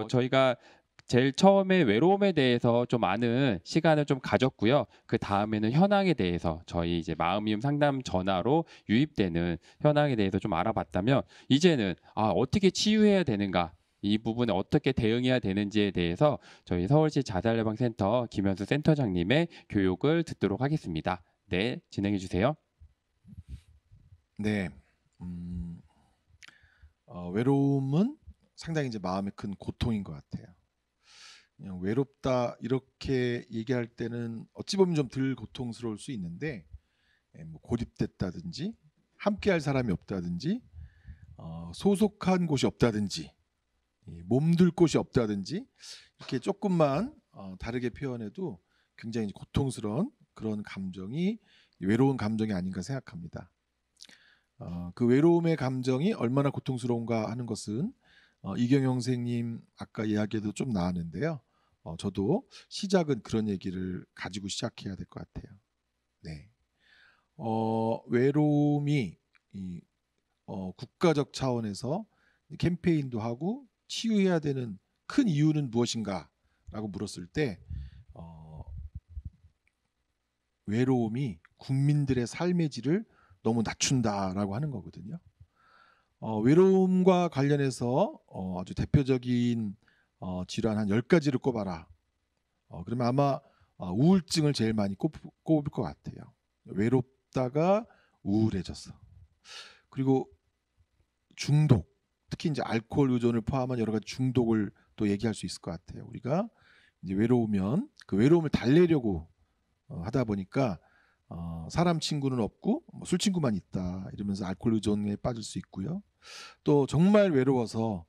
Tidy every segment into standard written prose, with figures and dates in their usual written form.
저희가 제일 처음에 외로움에 대해서 좀 아는 시간을 좀 가졌고요. 그다음에는 현황에 대해서 저희 이제 마음이음 상담 전화로 유입되는 현황에 대해서 좀 알아봤다면 이제는 어떻게 치유해야 되는가? 이 부분에 어떻게 대응해야 되는지에 대해서 저희 서울시 자살예방센터 김현수 센터장님의 교육을 듣도록 하겠습니다. 네, 진행해 주세요. 네. 외로움은 상당히 이제 마음의 큰 고통인 것 같아요. 그냥 외롭다 이렇게 얘기할 때는 어찌 보면 좀 덜 고통스러울 수 있는데 뭐 고립됐다든지 함께할 사람이 없다든지 소속한 곳이 없다든지 몸둘 곳이 없다든지 이렇게 조금만 다르게 표현해도 굉장히 고통스러운 그런 감정이 외로운 감정이 아닌가 생각합니다. 그 외로움의 감정이 얼마나 고통스러운가 하는 것은 이경영 선생님 아까 이야기에도 좀 나왔는데요. 저도 시작은 그런 얘기를 가지고 시작해야 될 것 같아요. 네. 외로움이 국가적 차원에서 캠페인도 하고 치유해야 되는 큰 이유는 무엇인가라고 물었을 때 외로움이 국민들의 삶의 질을 너무 낮춘다라고 하는 거거든요. 외로움과 관련해서 아주 대표적인 질환 한 10가지를 꼽아라. 그러면 아마 우울증을 제일 많이 꼽을 것 같아요. 외롭다가 우울해졌어. 그리고 중독, 특히 이제 알코올 의존을 포함한 여러 가지 중독을 또 얘기할 수 있을 것 같아요. 우리가 이제 외로우면 그 외로움을 달래려고 하다 보니까 사람 친구는 없고 술 친구만 있다 이러면서 알코올 의존에 빠질 수 있고요. 또 정말 외로워서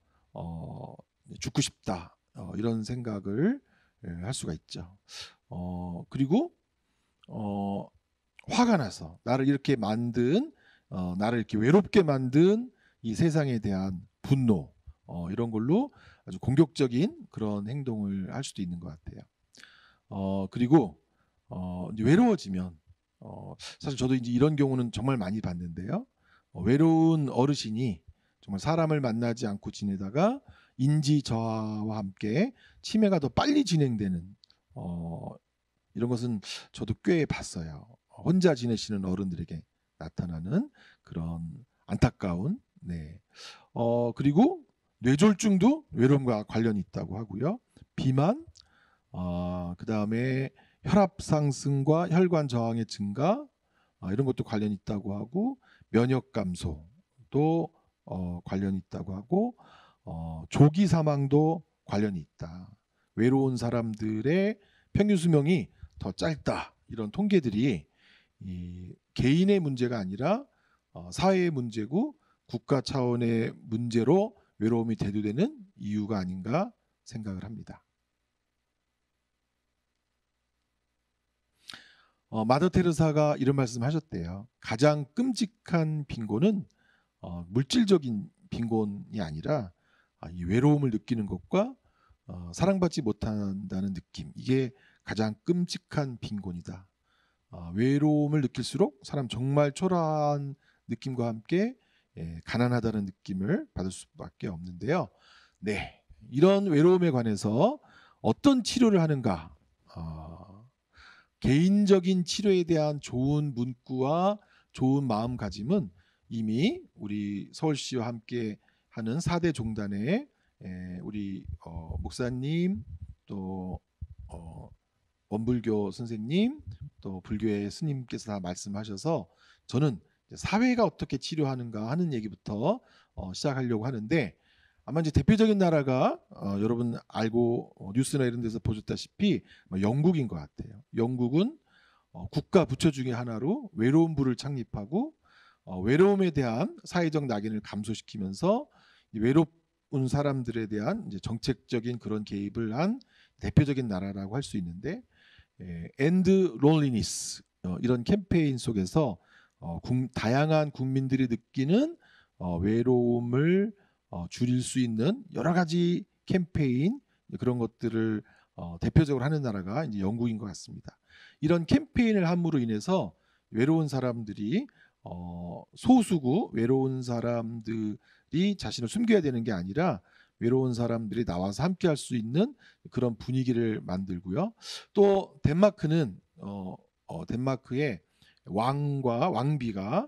죽고 싶다 이런 생각을 할 수가 있죠. 그리고 화가 나서 나를 이렇게 만든 나를 이렇게 외롭게 만든 이 세상에 대한 분노 이런 걸로 아주 공격적인 그런 행동을 할 수도 있는 것 같아요. 그리고 이제 외로워지면 사실 저도 이제 이런 경우는 정말 많이 봤는데요. 외로운 어르신이 정말 사람을 만나지 않고 지내다가 인지 저하와 함께 치매가 더 빨리 진행되는 이런 것은 저도 꽤 봤어요. 혼자 지내시는 어른들에게 나타나는 그런 안타까운 네. 그리고 뇌졸중도 외로움과 관련이 있다고 하고요. 비만, 그다음에 혈압 상승과 혈관 저항의 증가 이런 것도 관련이 있다고 하고 면역 감소도 관련이 있다고 하고 조기 사망도 관련이 있다. 외로운 사람들의 평균 수명이 더 짧다. 이런 통계들이 이 개인의 문제가 아니라 사회의 문제고 국가 차원의 문제로 외로움이 대두되는 이유가 아닌가 생각을 합니다. 마더 테레사가 이런 말씀하셨대요. 가장 끔찍한 빈곤은 물질적인 빈곤이 아니라 이 외로움을 느끼는 것과 사랑받지 못한다는 느낌, 이게 가장 끔찍한 빈곤이다. 외로움을 느낄수록 사람 정말 초라한 느낌과 함께 가난하다는 느낌을 받을 수밖에 없는데요. 네, 이런 외로움에 관해서 어떤 치료를 하는가? 개인적인 치료에 대한 좋은 문구와 좋은 마음가짐은 이미 우리 서울시와 함께 하는 4대 종단의 우리 목사님, 또 원불교 선생님, 또 불교의 스님께서 다 말씀하셔서 저는 사회가 어떻게 치료하는가 하는 얘기부터 시작하려고 하는데, 아마 이제 대표적인 나라가 여러분 알고 뉴스나 이런 데서 보셨다시피 영국인 것 같아요. 영국은 국가 부처 중에 하나로 외로움부를 창립하고 외로움에 대한 사회적 낙인을 감소시키면서 외로운 사람들에 대한 이제 정책적인 그런 개입을 한 대표적인 나라라고 할 수 있는데, 엔드 롤리니스 이런 캠페인 속에서 다양한 국민들이 느끼는 외로움을 줄일 수 있는 여러 가지 캠페인, 그런 것들을 대표적으로 하는 나라가 이제 영국인 것 같습니다. 이런 캠페인을 함으로 인해서 외로운 사람들이 소수고 외로운 사람들이 자신을 숨겨야 되는 게 아니라 외로운 사람들이 나와서 함께 할 수 있는 그런 분위기를 만들고요. 또 덴마크는 덴마크의 왕과 왕비가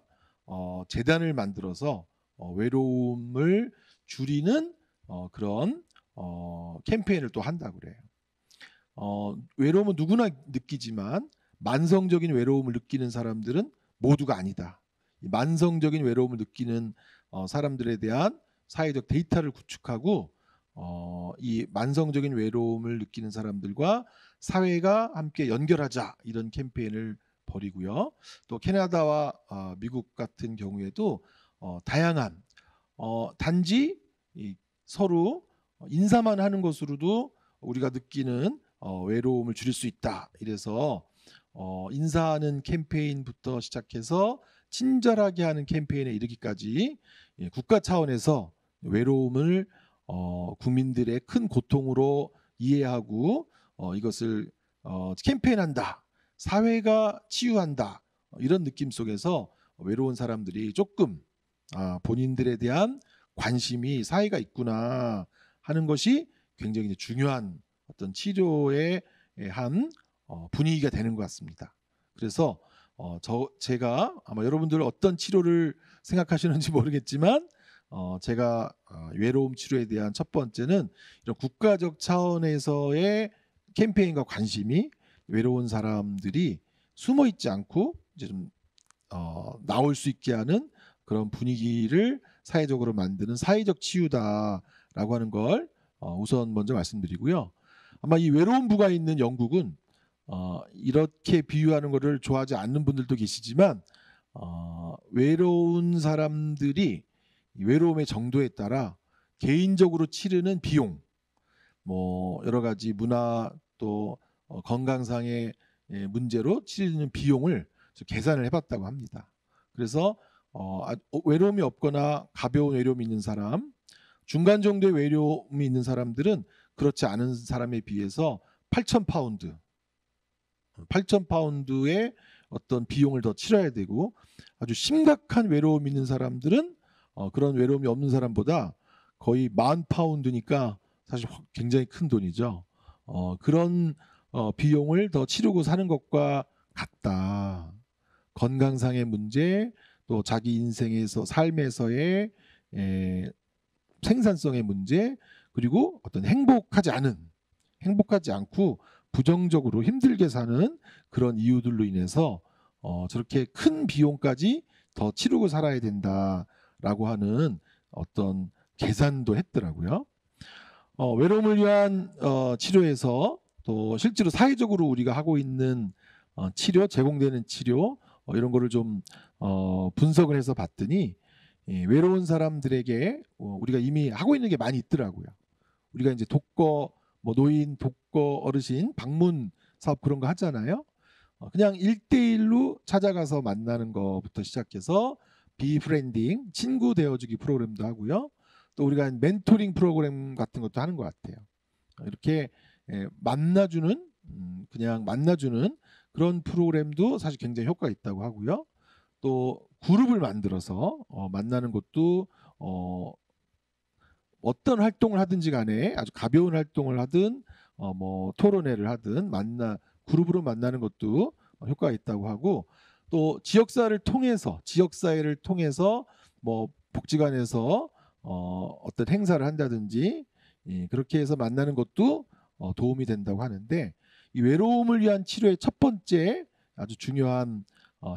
재단을 만들어서 외로움을 줄이는 그런 캠페인을 또 한다고 그래요. 외로움은 누구나 느끼지만 만성적인 외로움을 느끼는 사람들은 모두가 아니다. 이 만성적인 외로움을 느끼는 사람들에 대한 사회적 데이터를 구축하고 이 만성적인 외로움을 느끼는 사람들과 사회가 함께 연결하자 이런 캠페인을 벌이고요. 또 캐나다와 미국 같은 경우에도 다양한 단지 서로 인사만 하는 것으로도 우리가 느끼는 외로움을 줄일 수 있다. 이래서 인사하는 캠페인부터 시작해서 친절하게 하는 캠페인에 이르기까지 국가 차원에서 외로움을 국민들의 큰 고통으로 이해하고 이것을 캠페인한다. 사회가 치유한다. 이런 느낌 속에서 외로운 사람들이 조금 본인들에 대한 관심이 사회가 있구나 하는 것이 굉장히 중요한 어떤 치료의 한 분위기가 되는 것 같습니다. 그래서 제가 아마 여러분들 어떤 치료를 생각하시는지 모르겠지만 제가 외로움 치료에 대한 첫 번째는 이런 국가적 차원에서의 캠페인과 관심이 외로운 사람들이 숨어 있지 않고 이제 좀 나올 수 있게 하는 그런 분위기를 사회적으로 만드는 사회적 치유다라고 하는 걸 우선 먼저 말씀드리고요. 아마 이 외로운 부가 있는 영국은 이렇게 비유하는 것을 좋아하지 않는 분들도 계시지만 외로운 사람들이 외로움의 정도에 따라 개인적으로 치르는 비용, 뭐 여러 가지 문화 또 건강상의 문제로 치르는 비용을 계산을 해봤다고 합니다. 그래서 외로움이 없거나 가벼운 외로움이 있는 사람, 중간 정도의 외로움이 있는 사람들은 그렇지 않은 사람에 비해서 8,000파운드의 어떤 비용을 더 치러야 되고 아주 심각한 외로움이 있는 사람들은 그런 외로움이 없는 사람보다 거의 10,000파운드니까 사실 굉장히 큰 돈이죠. 그런 비용을 더 치르고 사는 것과 같다. 건강상의 문제, 또 자기 인생에서 삶에서의 생산성의 문제, 그리고 어떤 행복하지 않고 부정적으로 힘들게 사는 그런 이유들로 인해서 저렇게 큰 비용까지 더 치르고 살아야 된다라고 하는 어떤 계산도 했더라고요. 외로움을 위한 치료에서 또 실제로 사회적으로 우리가 하고 있는 치료, 제공되는 치료 이런 거를 좀 분석을 해서 봤더니 외로운 사람들에게 우리가 이미 하고 있는 게 많이 있더라고요. 우리가 이제 독거, 뭐 노인, 독거, 어르신 방문 사업 그런 거 하잖아요. 그냥 1대1로 찾아가서 만나는 것부터 시작해서 비프렌딩, 친구 되어주기 프로그램도 하고요. 또 우리가 멘토링 프로그램 같은 것도 하는 것 같아요. 이렇게 그냥 만나주는 그런 프로그램도 사실 굉장히 효과가 있다고 하고요. 또 그룹을 만들어서 만나는 것도 어떤 활동을 하든지 간에 아주 가벼운 활동을 하든 뭐 토론회를 하든 그룹으로 만나는 것도 효과가 있다고 하고, 또 지역사회를 통해서 뭐 복지관에서 어떤 행사를 한다든지 그렇게 해서 만나는 것도 도움이 된다고 하는데, 이 외로움을 위한 치료의 첫 번째 아주 중요한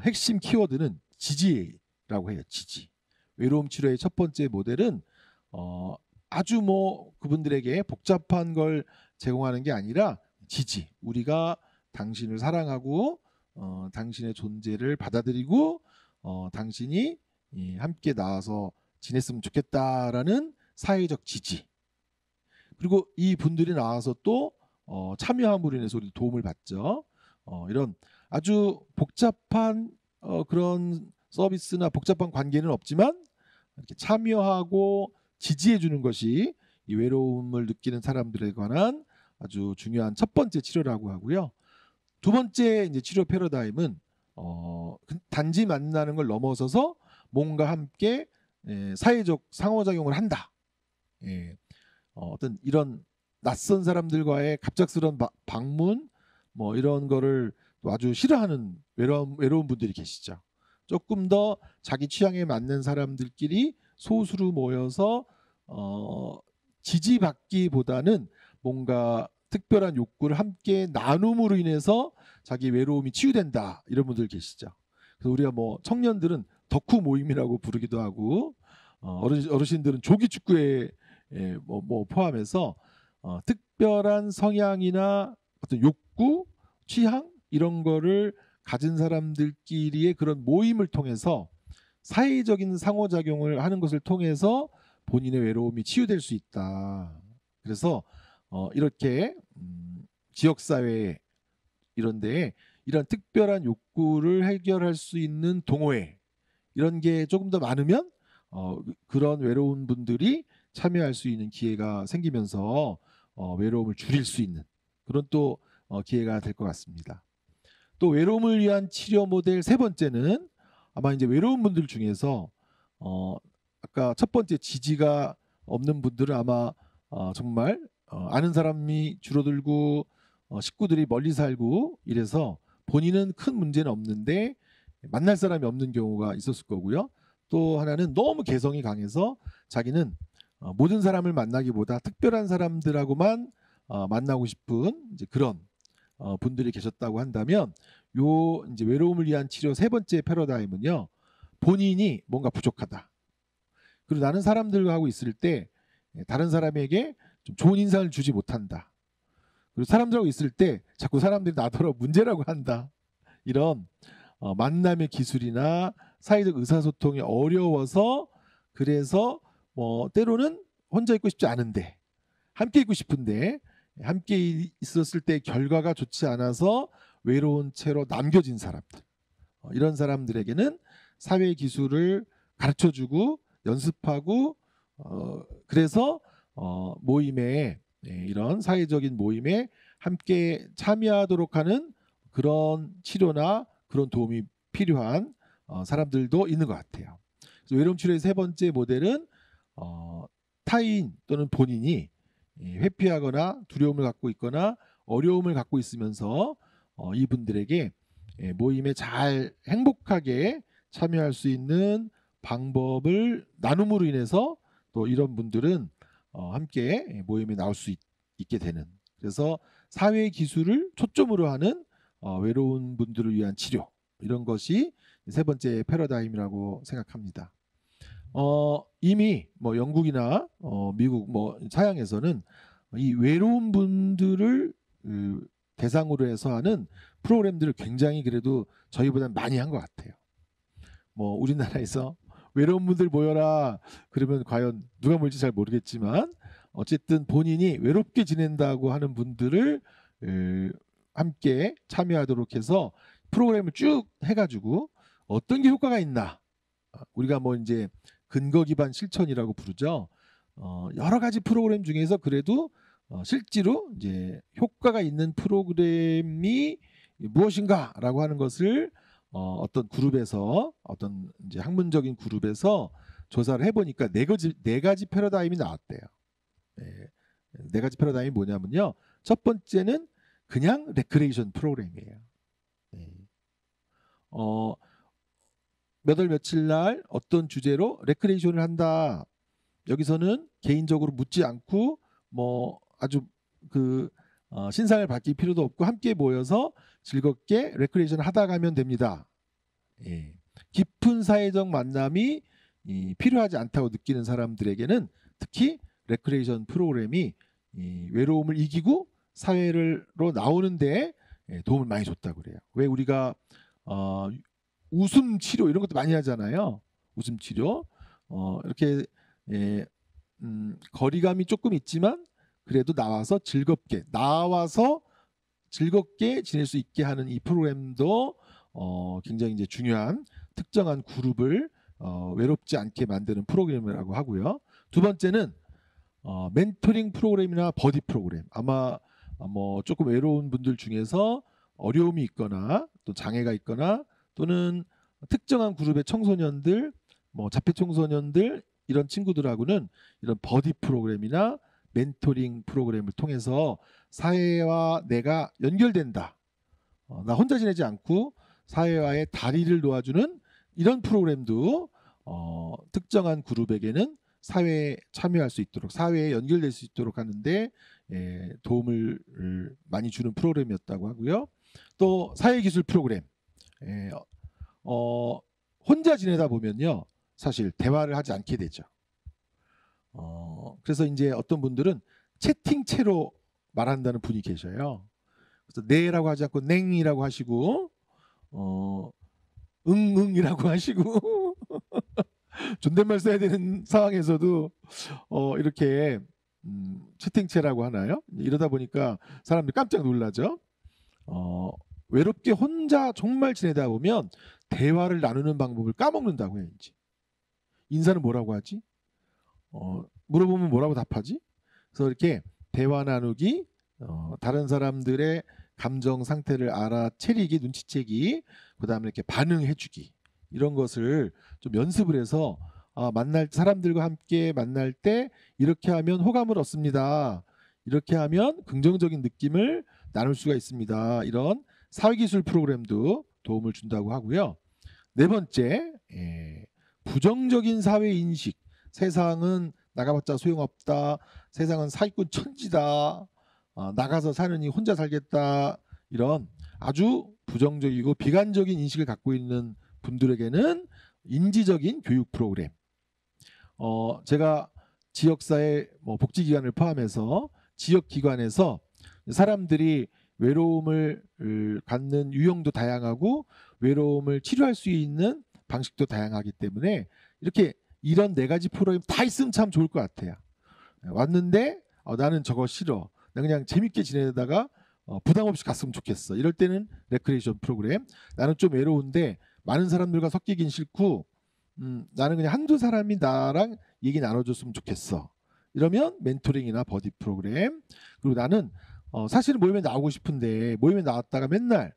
핵심 키워드는 지지라고 해요. 지지. 외로움 치료의 첫 번째 모델은 아주 뭐 그분들에게 복잡한 걸 제공하는 게 아니라 지지. 우리가 당신을 사랑하고 당신의 존재를 받아들이고 당신이 함께 나와서 지냈으면 좋겠다라는 사회적 지지. 그리고 이 분들이 나와서 또 참여함으로 인해서 우리 도움을 받죠. 이런 아주 복잡한 그런 서비스나 복잡한 관계는 없지만 이렇게 참여하고 지지해 주는 것이 이 외로움을 느끼는 사람들에 관한 아주 중요한 첫 번째 치료라고 하고요. 두 번째 이제 치료 패러다임은 단지 만나는 걸 넘어서서 뭔가 함께 사회적 상호작용을 한다. 어떤 이런 낯선 사람들과의 갑작스러운 방문 뭐 이런 거를 또 아주 싫어하는 외로운 분들이 계시죠. 조금 더 자기 취향에 맞는 사람들끼리 소수로 모여서 지지받기보다는 뭔가 특별한 욕구를 함께 나눔으로 인해서 자기 외로움이 치유된다 이런 분들 계시죠. 그래서 우리가 뭐 청년들은 덕후 모임이라고 부르기도 하고 어르신들은 조기 축구에 뭐 포함해서 특별한 성향이나 어떤 욕구, 취향 이런 거를 가진 사람들끼리의 그런 모임을 통해서 사회적인 상호작용을 하는 것을 통해서 본인의 외로움이 치유될 수 있다. 그래서 이렇게 지역사회 이런 데에 이런 특별한 욕구를 해결할 수 있는 동호회 이런 게 조금 더 많으면 그런 외로운 분들이 참여할 수 있는 기회가 생기면서 외로움을 줄일 수 있는 그런 또 기회가 될 것 같습니다. 또 외로움을 위한 치료 모델 세 번째는 아마 이제 외로운 분들 중에서 아까 첫 번째 지지가 없는 분들은 아마 정말 아는 사람이 줄어들고 식구들이 멀리 살고 이래서 본인은 큰 문제는 없는데 만날 사람이 없는 경우가 있었을 거고요. 또 하나는 너무 개성이 강해서 자기는 모든 사람을 만나기보다 특별한 사람들하고만 만나고 싶은 이제 그런 분들이 계셨다고 한다면 요 이제 외로움을 위한 치료 세 번째 패러다임은요. 본인이 뭔가 부족하다. 그리고 나는 사람들과 하고 있을 때 다른 사람에게 좀 좋은 인상을 주지 못한다. 그리고 사람들하고 있을 때 자꾸 사람들이 나더러 문제라고 한다. 이런 만남의 기술이나 사회적 의사소통이 어려워서 그래서 때로는 혼자 있고 싶지 않은데 함께 있고 싶은데 함께 있었을 때 결과가 좋지 않아서 외로운 채로 남겨진 사람들 이런 사람들에게는 사회 기술을 가르쳐주고 연습하고 그래서 모임에 이런 사회적인 모임에 함께 참여하도록 하는 그런 치료나 그런 도움이 필요한 사람들도 있는 것 같아요. 그래서 외로움 치료의 세 번째 모델은 타인 또는 본인이 회피하거나 두려움을 갖고 있거나 어려움을 갖고 있으면서 이분들에게 모임에 잘 행복하게 참여할 수 있는 방법을 나눔으로 인해서 또 이런 분들은 함께 모임에 나올 수 있게 되는 그래서 사회 기술을 초점으로 하는 외로운 분들을 위한 치료 이런 것이 세 번째 패러다임이라고 생각합니다. 이미 뭐 영국이나 미국 뭐 서양에서는 이 외로운 분들을 대상으로 해서 하는 프로그램들을 굉장히 그래도 저희보다는 많이 한 것 같아요. 뭐 우리나라에서 외로운 분들 모여라 그러면 과연 누가 모일지 잘 모르겠지만 어쨌든 본인이 외롭게 지낸다고 하는 분들을 함께 참여하도록 해서 프로그램을 쭉 해가지고 어떤 게 효과가 있나 우리가 뭐 이제 근거 기반 실천이라고 부르죠. 여러 가지 프로그램 중에서 그래도 실제로 이제 효과가 있는 프로그램이 무엇인가라고 하는 것을 어떤 그룹에서 어떤 이제 학문적인 그룹에서 조사를 해보니까 네 가지 패러다임이 나왔대요. 네 가지 패러다임이 뭐냐면요. 첫 번째는 그냥 레크레이션 프로그램이에요. 몇 월 며칠 날 어떤 주제로 레크레이션을 한다. 여기서는 개인적으로 묻지 않고 뭐 아주 신상을 밝힐 필요도 없고 함께 모여서 즐겁게 레크레이션을 하다 가면 됩니다. 깊은 사회적 만남이 필요하지 않다고 느끼는 사람들에게는 특히 레크레이션 프로그램이 외로움을 이기고 사회로 나오는데 도움을 많이 줬다고 그래요. 왜 우리가 웃음 치료 이런 것도 많이 하잖아요. 웃음 치료 이렇게 거리감이 조금 있지만 그래도 나와서 즐겁게 지낼 수 있게 하는 이 프로그램도 굉장히 이제 중요한 특정한 그룹을 외롭지 않게 만드는 프로그램이라고 하고요. 두 번째는 멘토링 프로그램이나 버디 프로그램. 아마 뭐 조금 외로운 분들 중에서 어려움이 있거나 또 장애가 있거나 또는 특정한 그룹의 청소년들, 뭐 자폐 청소년들 이런 친구들하고는 이런 버디 프로그램이나 멘토링 프로그램을 통해서 사회와 내가 연결된다. 나 혼자 지내지 않고 사회와의 다리를 놓아주는 이런 프로그램도 특정한 그룹에게는 사회에 참여할 수 있도록, 사회에 연결될 수 있도록 하는데 도움을 많이 주는 프로그램이었다고 하고요. 또 사회기술 프로그램, 예, 혼자 지내다 보면요, 사실 대화를 하지 않게 되죠. 그래서 이제 어떤 분들은 채팅체로 말한다는 분이 계셔요. 그래서 네라고 하지 않고 냉이라고 하시고, 응응이라고 하시고 존댓말 써야 되는 상황에서도 이렇게 채팅체라고 하나요? 이러다 보니까 사람들이 깜짝 놀라죠. 외롭게 혼자 정말 지내다 보면 대화를 나누는 방법을 까먹는다고 해요. 이제 인사는 뭐라고 하지? 물어보면 뭐라고 답하지? 그래서 이렇게 대화 나누기, 다른 사람들의 감정 상태를 알아채리기, 눈치채기, 그다음에 이렇게 반응해주기, 이런 것을 좀 연습을 해서 만날 사람들과 함께 만날 때 이렇게 하면 호감을 얻습니다. 이렇게 하면 긍정적인 느낌을 나눌 수가 있습니다. 이런 사회기술 프로그램도 도움을 준다고 하고요. 네 번째, 부정적인 사회 인식. 세상은 나가봤자 소용없다. 세상은 사기꾼 천지다. 나가서 사느니 혼자 살겠다. 이런 아주 부정적이고 비관적인 인식을 갖고 있는 분들에게는 인지적인 교육 프로그램. 제가 지역사회 복지기관을 포함해서 지역기관에서 사람들이 외로움을 갖는 유형도 다양하고 외로움을 치료할 수 있는 방식도 다양하기 때문에 이렇게 이런 네 가지 프로그램 다 있으면 참 좋을 것 같아요. 왔는데 나는 저거 싫어. 나 그냥 재밌게 지내다가 부담 없이 갔으면 좋겠어. 이럴 때는 레크레이션 프로그램. 나는 좀 외로운데 많은 사람들과 섞이긴 싫고 나는 그냥 한두 사람이 나랑 얘기 나눠줬으면 좋겠어. 이러면 멘토링이나 버디 프로그램. 그리고 나는 사실은 모임에 나오고 싶은데 모임에 나왔다가 맨날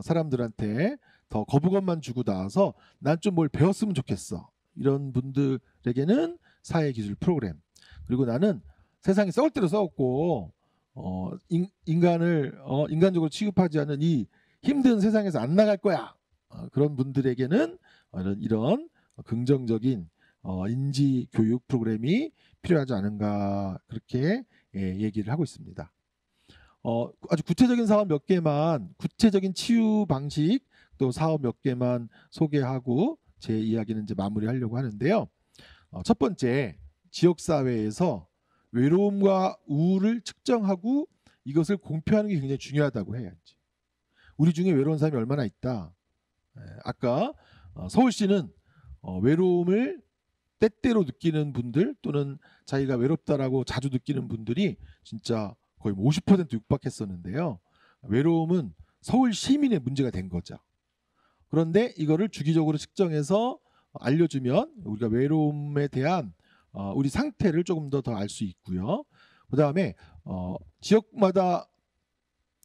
사람들한테 더 거부감만 주고 나와서 난 좀 뭘 배웠으면 좋겠어. 이런 분들에게는 사회기술 프로그램. 그리고 나는 세상에 썩을 대로 썩었고 인간을 인간적으로 취급하지 않는 이 힘든 세상에서 안 나갈 거야. 그런 분들에게는 이런 긍정적인 인지 교육 프로그램이 필요하지 않은가, 그렇게 얘기를 하고 있습니다. 아주 구체적인 사업 몇 개만, 구체적인 치유 방식 또 사업 몇 개만 소개하고 제 이야기는 이제 마무리하려고 하는데요. 첫 번째, 지역사회에서 외로움과 우울을 측정하고 이것을 공표하는 게 굉장히 중요하다고 해요. 우리 중에 외로운 사람이 얼마나 있다. 아까 서울시는 외로움을 때때로 느끼는 분들 또는 자기가 외롭다라고 자주 느끼는 분들이 진짜 거의 50% 육박했었는데요. 외로움은 서울 시민의 문제가 된 거죠. 그런데 이거를 주기적으로 측정해서 알려주면 우리가 외로움에 대한 우리 상태를 조금 더 알 수 있고요. 그 다음에 지역마다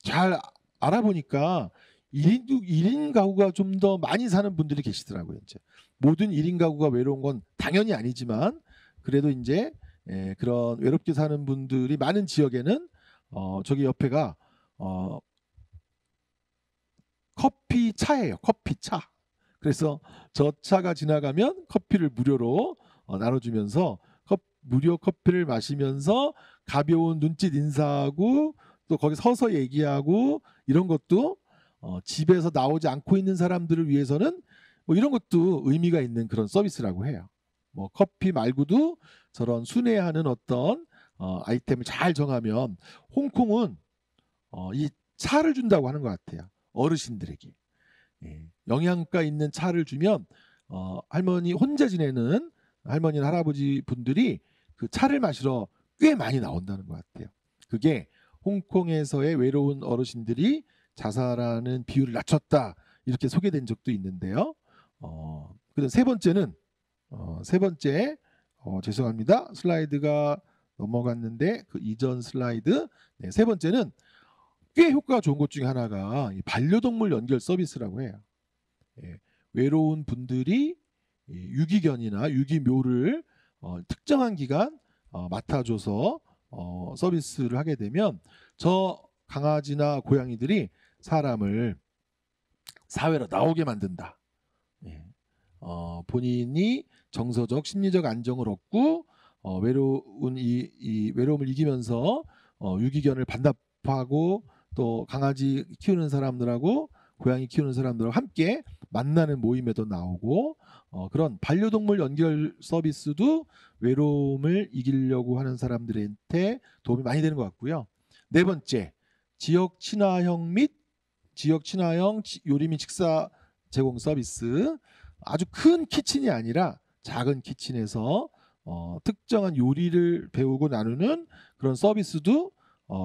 잘 알아보니까 1인 가구가 좀 더 많이 사는 분들이 계시더라고요. 이제 모든 1인 가구가 외로운 건 당연히 아니지만 그래도 이제 그런 외롭게 사는 분들이 많은 지역에는 저기 옆에가 커피 차예요. 커피 차. 그래서 저 차가 지나가면 커피를 무료로 나눠주면서 무료 커피를 마시면서 가벼운 눈짓 인사하고 또 거기 서서 얘기하고 이런 것도 집에서 나오지 않고 있는 사람들을 위해서는 뭐 이런 것도 의미가 있는 그런 서비스라고 해요. 뭐 커피 말고도 저런 순회하는 어떤 아이템을 잘 정하면 홍콩은 이 차를 준다고 하는 것 같아요. 어르신들에게 영양가 있는 차를 주면 할머니 혼자 지내는 할머니나 할아버지 분들이 그 차를 마시러 꽤 많이 나온다는 것 같아요. 그게 홍콩에서의 외로운 어르신들이 자살하는 비율을 낮췄다 이렇게 소개된 적도 있는데요. 그다음 세 번째는 죄송합니다. 슬라이드가 넘어갔는데 그 이전 슬라이드. 세 번째는 꽤 효과가 좋은 것 중에 하나가 반려동물 연결 서비스라고 해요. 외로운 분들이 유기견이나 유기묘를 특정한 기간 맡아줘서 서비스를 하게 되면 저 강아지나 고양이들이 사람을 사회로 나오게 만든다. 예. 본인이 정서적, 심리적 안정을 얻고 외로운 이 외로움을 이기면서 유기견을 반납하고 또 강아지 키우는 사람들하고 고양이 키우는 사람들하고 함께 만나는 모임에도 나오고 그런 반려동물 연결 서비스도 외로움을 이기려고 하는 사람들한테 도움이 많이 되는 것 같고요. 네 번째, 지역 친화형 및 지역 친화형 요리 및 식사 제공 서비스. 아주 큰 키친이 아니라 작은 키친에서 특정한 요리를 배우고 나누는 그런 서비스도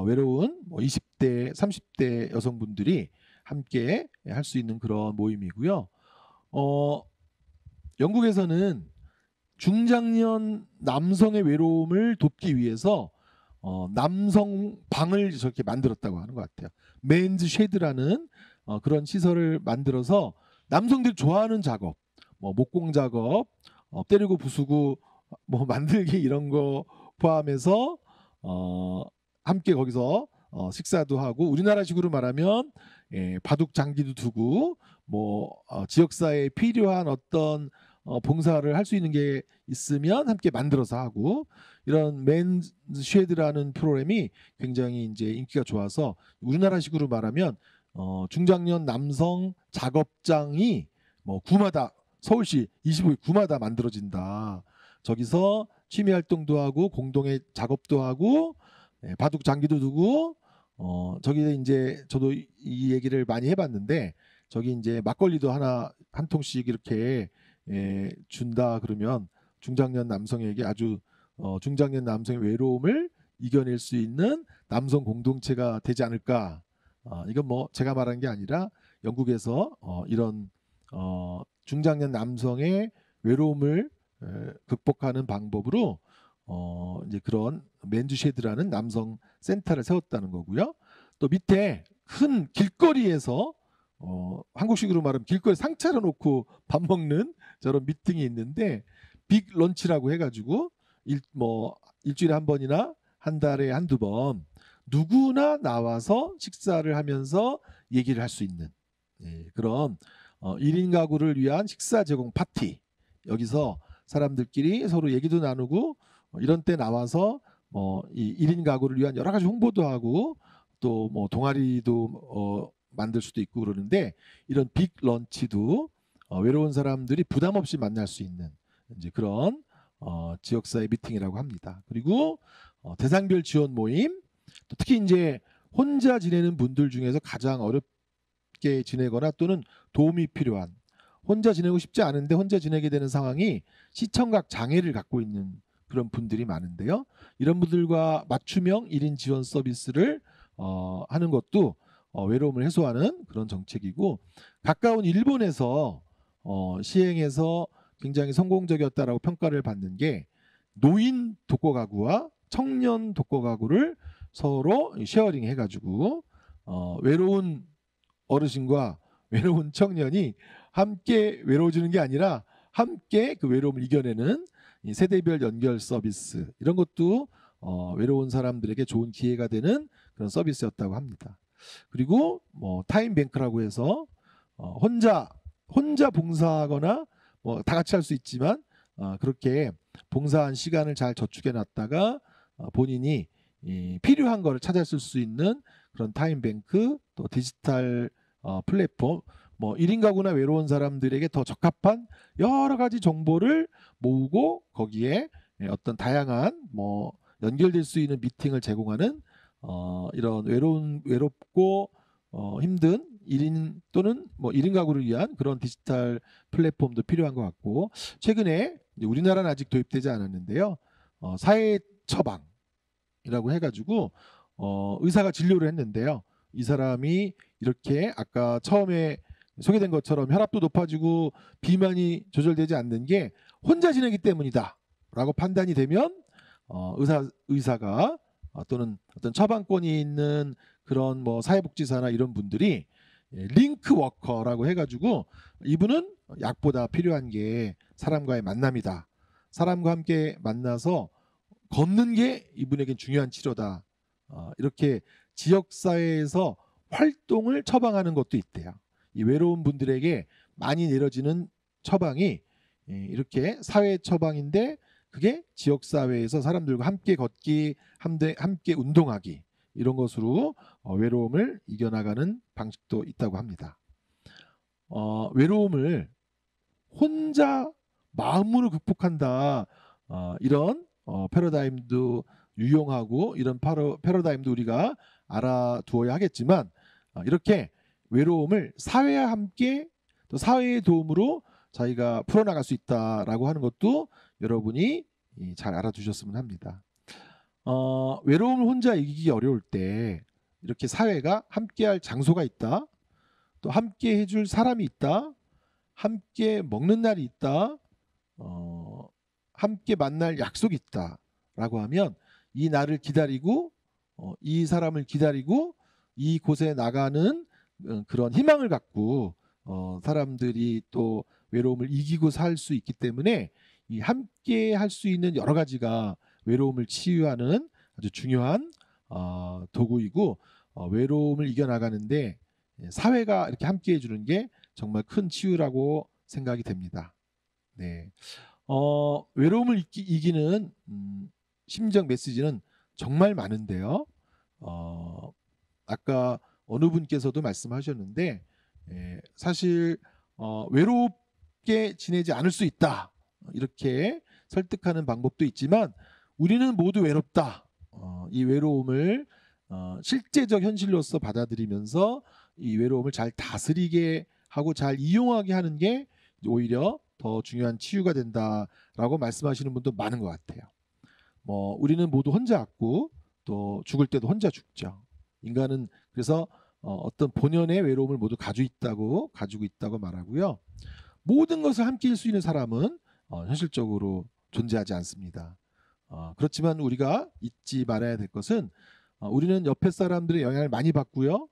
외로운 20대, 30대 여성분들이 함께 할 수 있는 그런 모임이고요. 영국에서는 중장년 남성의 외로움을 돕기 위해서 남성 방을 저렇게 만들었다고 하는 것 같아요. 맨즈 쉐드라는 그런 시설을 만들어서 남성들이 좋아하는 작업, 뭐 목공 작업, 때리고 부수고 뭐 만들기 이런 거 포함해서 함께 거기서 식사도 하고, 우리나라식으로 말하면 바둑 장기도 두고 뭐 지역사회에 필요한 어떤 봉사를 할 수 있는 게 있으면 함께 만들어서 하고, 이런 맨즈 쉐드라는 프로그램이 굉장히 이제 인기가 좋아서 우리나라식으로 말하면 중장년 남성 작업장이 뭐 구마다, 서울시 25개 구마다 만들어진다. 저기서 취미 활동도 하고 공동의 작업도 하고 바둑 장기도 두고 저기 이제 저도 이 얘기를 많이 해봤는데, 저기 이제 막걸리도 한 통씩 이렇게 준다 그러면 중장년 남성에게 아주 중장년 남성의 외로움을 이겨낼 수 있는 남성 공동체가 되지 않을까. 이건 뭐 제가 말한 게 아니라 영국에서 이런 중장년 남성의 외로움을 극복하는 방법으로 이제 그런 맨즈쉐드라는 남성 센터를 세웠다는 거고요. 또 밑에 큰 길거리에서 한국식으로 말하면 길거리 상 차려놓고 밥 먹는 저런 미팅이 있는데, 빅 런치라고 해가지고 일주일에 한 번이나 한 달에 한두 번 누구나 나와서 식사를 하면서 얘기를 할 수 있는 그런 1인 가구를 위한 식사 제공 파티. 여기서 사람들끼리 서로 얘기도 나누고 이런 때 나와서 이 1인 가구를 위한 여러 가지 홍보도 하고 또 뭐 동아리도 만들 수도 있고 그러는데, 이런 빅 런치도 외로운 사람들이 부담 없이 만날 수 있는 이제 그런 지역사회 미팅이라고 합니다. 그리고 대상별 지원 모임, 또 특히 이제 혼자 지내는 분들 중에서 가장 어렵게 지내거나 또는 도움이 필요한, 혼자 지내고 싶지 않은데 혼자 지내게 되는 상황이 시청각 장애를 갖고 있는 그런 분들이 많은데요. 이런 분들과 맞춤형 1인 지원 서비스를 하는 것도 외로움을 해소하는 그런 정책이고, 가까운 일본에서 시행해서 굉장히 성공적이었다라고 평가를 받는 게, 노인 독거 가구와 청년 독거 가구를 서로 쉐어링 해가지고 외로운 어르신과 외로운 청년이 함께 외로워지는 게 아니라 함께 그 외로움을 이겨내는 이 세대별 연결 서비스, 이런 것도 외로운 사람들에게 좋은 기회가 되는 그런 서비스였다고 합니다. 그리고 뭐 타임뱅크라고 해서 혼자 봉사하거나 뭐 다 같이 할 수 있지만 그렇게 봉사한 시간을 잘 저축해 놨다가 본인이 필요한 거를 찾아 쓸 수 있는 그런 타임뱅크, 또 디지털 플랫폼, 뭐 1인 가구나 외로운 사람들에게 더 적합한 여러 가지 정보를 모으고 거기에 어떤 다양한 뭐 연결될 수 있는 미팅을 제공하는 이런 외롭고 힘든 1인 또는 뭐 1인 가구를 위한 그런 디지털 플랫폼도 필요한 것 같고, 최근에 우리나라는 아직 도입되지 않았는데요. 사회 처방이라고 해가지고 의사가 진료를 했는데요. 이 사람이 이렇게 아까 처음에 소개된 것처럼 혈압도 높아지고 비만이 조절되지 않는 게 혼자 지내기 때문이다 라고 판단이 되면 의사가 또는 어떤 처방권이 있는 그런 뭐 사회복지사나 이런 분들이 링크 워커라고 해가지고, 이분은 약보다 필요한 게 사람과의 만남이다. 사람과 함께 만나서 걷는 게 이분에겐 중요한 치료다. 이렇게 지역 사회에서 활동을 처방하는 것도 있대요. 이 외로운 분들에게 많이 내려지는 처방이 이렇게 사회 처방인데 그게 지역 사회에서 사람들과 함께 걷기, 함께 운동하기 이런 것으로 외로움을 이겨나가는 방식도 있다고 합니다. 외로움을 혼자 마음으로 극복한다. 이런 패러다임도 유용하고 이런 패러다임도 우리가 알아두어야 하겠지만 이렇게 외로움을 사회와 함께 또 사회의 도움으로 자기가 풀어나갈 수 있다라고 하는 것도 여러분이 잘 알아두셨으면 합니다. 외로움을 혼자 이기기 어려울 때 이렇게 사회가 함께할 장소가 있다. 또 함께 해줄 사람이 있다. 함께 먹는 날이 있다. 함께 만날 약속이 있다라고 하면 이 날을 기다리고 이 사람을 기다리고 이 곳에 나가는 그런 희망을 갖고 사람들이 또 외로움을 이기고 살 수 있기 때문에 이 함께 할 수 있는 여러 가지가 외로움을 치유하는 아주 중요한 도구이고 외로움을 이겨나가는데 사회가 이렇게 함께 해주는 게 정말 큰 치유라고 생각이 됩니다. 네, 외로움을 이기는 심정 메시지는 정말 많은데요. 아까 어느 분께서도 말씀하셨는데 사실 외롭게 지내지 않을 수 있다 이렇게 설득하는 방법도 있지만 우리는 모두 외롭다. 이 외로움을 실제적 현실로서 받아들이면서 이 외로움을 잘 다스리게 하고 잘 이용하게 하는 게 오히려 더 중요한 치유가 된다라고 말씀하시는 분도 많은 것 같아요. 우리는 모두 혼자 왔고 또 죽을 때도 혼자 죽죠. 인간은 그래서 어떤 본연의 외로움을 모두 가지고 있다고 말하고요. 모든 것을 함께 할 수 있는 사람은 현실적으로 존재하지 않습니다. 그렇지만 우리가 잊지 말아야 될 것은 우리는 옆에 사람들의 영향을 많이 받고요.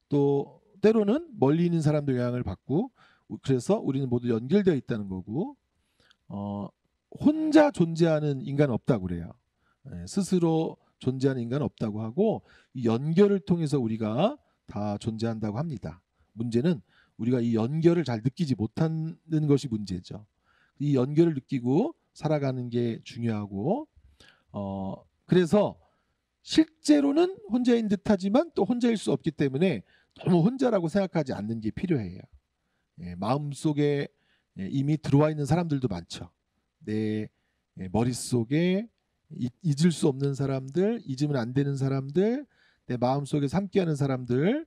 또 때로는 멀리 있는 사람들의 영향을 받고 그래서 우리는 모두 연결되어 있다는 거고 혼자 존재하는 인간은 없다고 그래요. 스스로 존재하는 인간은 없다고 하고 이 연결을 통해서 우리가 다 존재한다고 합니다. 문제는 우리가 이 연결을 잘 느끼지 못하는 것이 문제죠. 이 연결을 느끼고 살아가는 게 중요하고 그래서 실제로는 혼자인 듯하지만 또 혼자일 수 없기 때문에 너무 혼자라고 생각하지 않는 게 필요해요. 마음속에 이미 들어와 있는 사람들도 많죠. 내 머릿속에 잊을 수 없는 사람들, 잊으면 안 되는 사람들, 내 마음속에서 함께하는 사람들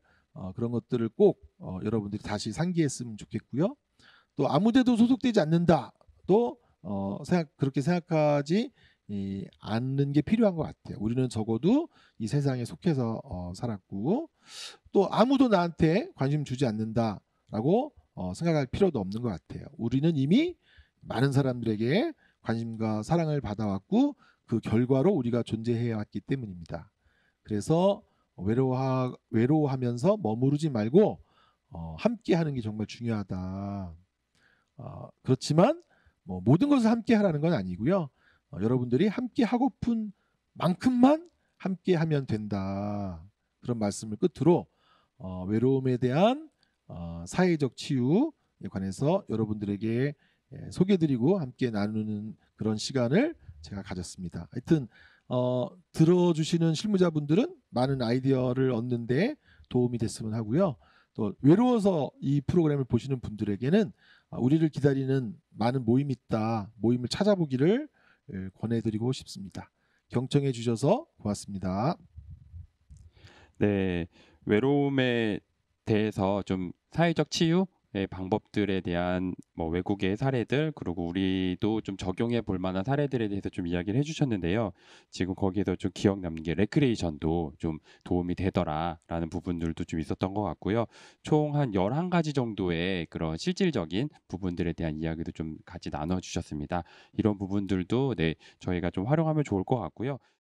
그런 것들을 꼭 여러분들이 다시 상기했으면 좋겠고요. 또 아무데도 소속되지 않는다. 또 그렇게 생각하지 않는 게 필요한 것 같아요. 우리는 적어도 이 세상에 속해서 살았고 또 아무도 나한테 관심 주지 않는다라고 생각할 필요도 없는 것 같아요. 우리는 이미 많은 사람들에게 관심과 사랑을 받아왔고 그 결과로 우리가 존재해 왔기 때문입니다. 그래서 외로워하면서 머무르지 말고 함께 하는 게 정말 중요하다. 그렇지만 모든 것을 함께 하라는 건 아니고요. 여러분들이 함께 하고픈 만큼만 함께 하면 된다. 그런 말씀을 끝으로 외로움에 대한 사회적 치유에 관해서 여러분들에게 소개드리고 함께 나누는 그런 시간을 제가 가졌습니다. 하여튼 들어주시는 실무자분들은 많은 아이디어를 얻는데 도움이 됐으면 하고요. 또 외로워서 이 프로그램을 보시는 분들에게는 우리를 기다리는 많은 모임이 있다. 모임을 찾아보기를 권해드리고 싶습니다. 경청해 주셔서 고맙습니다. 네, 외로움에 대해서 좀 사회적 치유의 방법들에 대한 외국의 사례들 그리고 우리도 좀 적용해 볼 만한 사례들에 대해서 좀 이야기를 해주셨는데요. 지금 거기에서 좀 기억 남는 게 레크레이션도 좀 도움이 되더라라는 부분들도 좀 있었던 것 같고요. 총 한 11가지 정도의 그런 실질적인 부분들에 대한 이야기도 좀 같이 나눠주셨습니다. 이런 부분들도 저희가 좀 활용하면 좋을 것 같고요.